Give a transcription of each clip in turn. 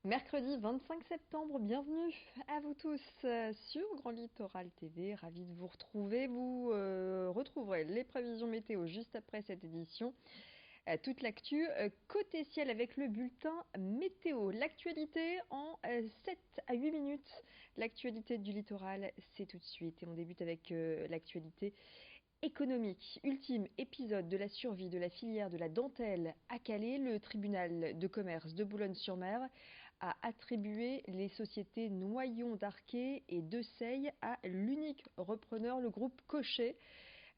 Mercredi 25 septembre, bienvenue à vous tous sur Grand Littoral TV. Ravi de vous retrouver. Vous retrouverez les prévisions météo juste après cette édition. Toute l'actu côté ciel avec le bulletin météo. L'actualité en 7 à 8 minutes. L'actualité du littoral, c'est tout de suite. Et on débute avec l'actualité économique. Ultime épisode de la survie de la filière de la dentelle à Calais. Le tribunal de commerce de Boulogne-sur-Mer a attribué les sociétés Noyon d'Arquet et De Seille à l'unique repreneur, le groupe Cochet.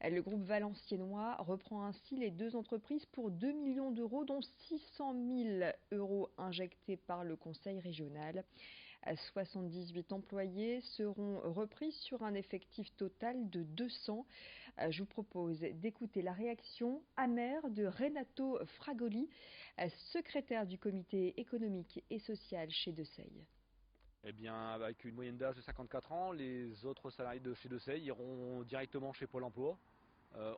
Le groupe valenciennois reprend ainsi les deux entreprises pour 2 millions d'euros, dont 600 000 euros injectés par le conseil régional. 78 employés seront repris sur un effectif total de 200. Je vous propose d'écouter la réaction amère de Renato Fragoli, secrétaire du comité économique et social chez De Seille. Eh bien, avec une moyenne d'âge de 54 ans, les autres salariés de chez De Seille iront directement chez Pôle emploi.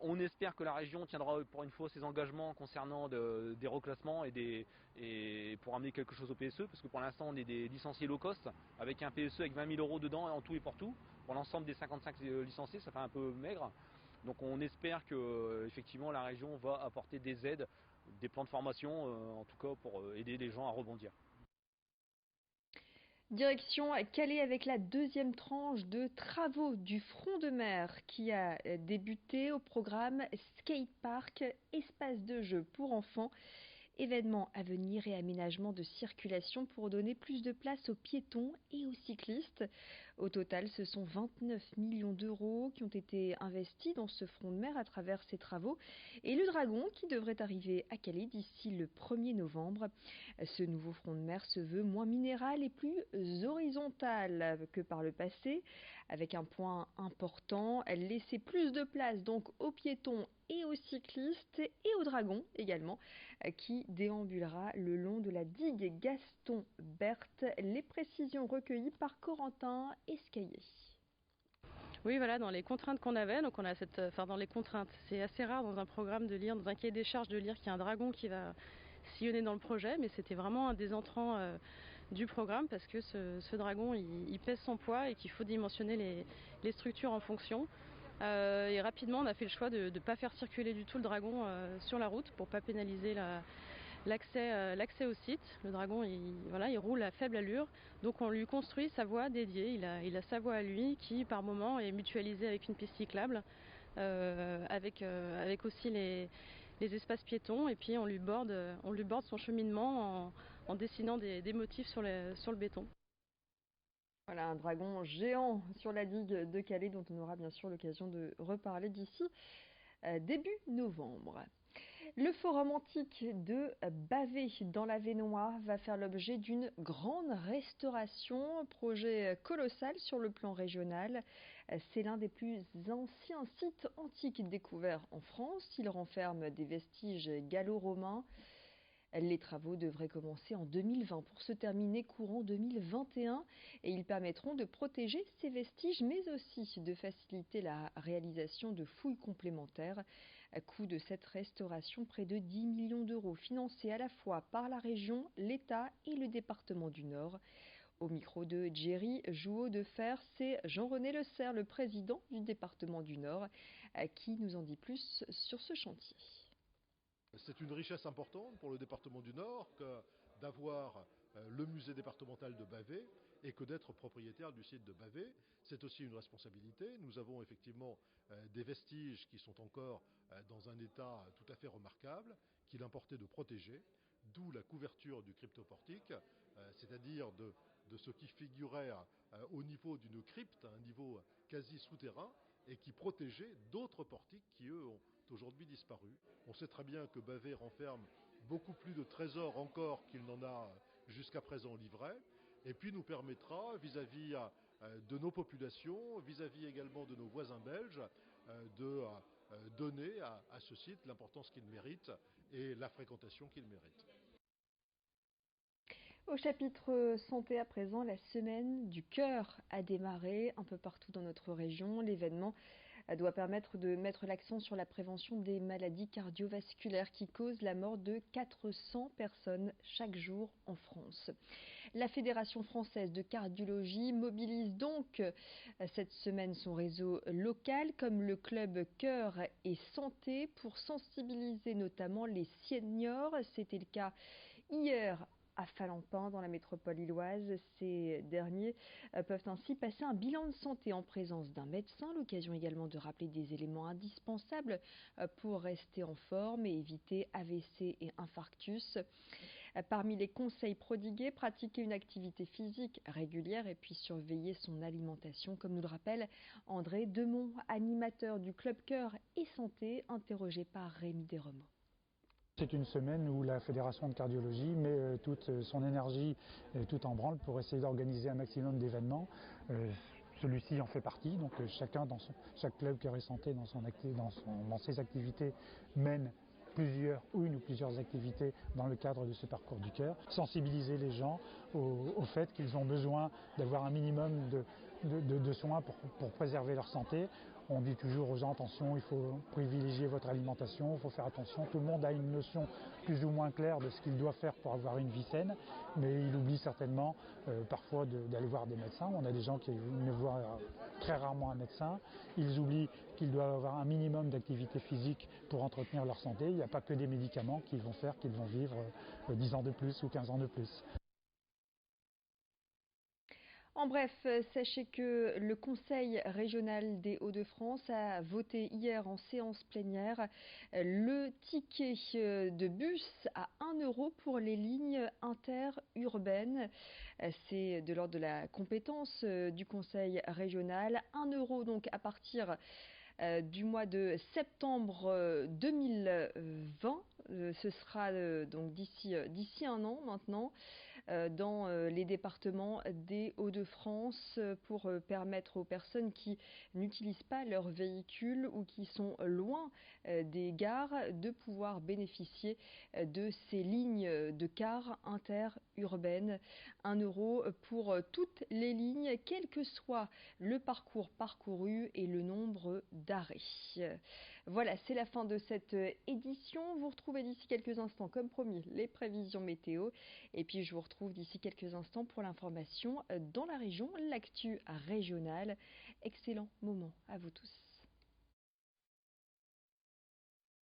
On espère que la région tiendra pour une fois ses engagements concernant des reclassements et pour amener quelque chose au PSE, parce que pour l'instant on est des licenciés low cost avec un PSE avec 20 000 euros dedans en tout et pour tout. Pour l'ensemble des 55 licenciés, ça fait un peu maigre. Donc on espère que effectivement la région va apporter des aides, des plans de formation, en tout cas pour aider les gens à rebondir. Direction Calais avec la deuxième tranche de travaux du front de mer qui a débuté au programme Skatepark, espace de jeu pour enfants. Événements à venir et aménagement de circulation pour donner plus de place aux piétons et aux cyclistes. Au total, ce sont 29 millions d'euros qui ont été investis dans ce front de mer à travers ces travaux et le Dragon qui devrait arriver à Calais d'ici le 1er novembre. Ce nouveau front de mer se veut moins minéral et plus horizontal que par le passé, avec un point important, laisser plus de place donc aux piétons et aux cyclistes et au Dragon également, qui déambulera le long de la digue Gaston Berthe. Les précisions recueillies par Corentin Escaillé. Oui, voilà, dans les contraintes qu'on avait, donc on a dans les contraintes, c'est assez rare dans un programme de lire, dans un cahier des charges de lire qu'il y a un dragon qui va sillonner dans le projet, mais c'était vraiment un des entrants du programme parce que ce dragon, il pèse son poids et qu'il faut dimensionner les structures en fonction. Et rapidement, on a fait le choix de ne pas faire circuler du tout le dragon sur la route pour ne pas pénaliser l'accès au site. Le dragon, il roule à faible allure, donc on lui construit sa voie dédiée. Il a sa voie à lui qui, par moment, est mutualisée avec une piste cyclable, avec aussi les espaces piétons. Et puis on lui borde son cheminement en dessinant des motifs sur le béton. Voilà, un dragon géant sur la digue de Calais dont on aura bien sûr l'occasion de reparler d'ici début novembre. Le forum antique de Bavay dans l'Avesnois va faire l'objet d'une grande restauration, projet colossal sur le plan régional. C'est l'un des plus anciens sites antiques découverts en France. Il renferme des vestiges gallo-romains. Les travaux devraient commencer en 2020 pour se terminer courant 2021 et ils permettront de protéger ces vestiges mais aussi de faciliter la réalisation de fouilles complémentaires. Coût de cette restauration près de 10 millions d'euros financés à la fois par la région, l'État et le département du Nord. Au micro de Jerry Jouot de Fer, c'est Jean-René Le Serre, le président du département du Nord, qui nous en dit plus sur ce chantier. C'est une richesse importante pour le département du Nord que d'avoir le musée départemental de Bavay et que d'être propriétaire du site de Bavay. C'est aussi une responsabilité. Nous avons effectivement des vestiges qui sont encore dans un état tout à fait remarquable, qu'il importait de protéger, d'où la couverture du cryptoportique, c'est-à-dire de ce qui figurait au niveau d'une crypte, un niveau quasi souterrain, et qui protégeait d'autres portiques qui, eux, ont aujourd'hui disparu. On sait très bien que Bavay renferme beaucoup plus de trésors encore qu'il n'en a jusqu'à présent livré, et puis nous permettra, vis-à-vis de nos populations, vis-à-vis également de nos voisins belges, de donner à ce site l'importance qu'il mérite et la fréquentation qu'il mérite. Au chapitre santé à présent, la semaine du cœur a démarré un peu partout dans notre région. L'événement doit permettre de mettre l'accent sur la prévention des maladies cardiovasculaires qui causent la mort de 400 personnes chaque jour en France. La Fédération française de cardiologie mobilise donc cette semaine son réseau local comme le club Cœur et Santé pour sensibiliser notamment les seniors. C'était le cas hier à Falampin, dans la métropole lilloise. Ces derniers peuvent ainsi passer un bilan de santé en présence d'un médecin, l'occasion également de rappeler des éléments indispensables pour rester en forme et éviter AVC et infarctus. Parmi les conseils prodigués, pratiquer une activité physique régulière et puis surveiller son alimentation, comme nous le rappelle André Demont, animateur du Club Cœur et Santé, interrogé par Rémi Desremaux. C'est une semaine où la Fédération de cardiologie met toute son énergie tout en branle pour essayer d'organiser un maximum d'événements. Celui-ci en fait partie, donc chaque club Cœur et Santé dans ses activités mène une ou plusieurs activités dans le cadre de ce parcours du cœur. Sensibiliser les gens au fait qu'ils ont besoin d'avoir un minimum de soins pour préserver leur santé. On dit toujours aux gens, attention, il faut privilégier votre alimentation, il faut faire attention. Tout le monde a une notion plus ou moins claire de ce qu'il doit faire pour avoir une vie saine, mais il oublie certainement parfois d'aller voir des médecins. On a des gens qui ne voient très rarement un médecin. Ils oublient qu'ils doivent avoir un minimum d'activité physique pour entretenir leur santé. Il n'y a pas que des médicaments qui vont faire qu'ils vont vivre 10 ans de plus ou 15 ans de plus. En bref, sachez que le Conseil régional des Hauts-de-France a voté hier en séance plénière le ticket de bus à 1 € pour les lignes interurbaines. C'est de l'ordre de la compétence du Conseil régional. 1 € donc à partir du mois de septembre 2020. Ce sera donc d'ici un an maintenant dans les départements des Hauts-de-France pour permettre aux personnes qui n'utilisent pas leur véhicule ou qui sont loin des gares de pouvoir bénéficier de ces lignes de cars interurbaines. 1 € pour toutes les lignes, quel que soit le parcours parcouru et le nombre d'arrêts. Voilà, c'est la fin de cette édition. Vous retrouvez d'ici quelques instants, comme promis, les prévisions météo. Et puis je vous retrouve d'ici quelques instants pour l'information dans la région, l'actu régionale. Excellent moment à vous tous.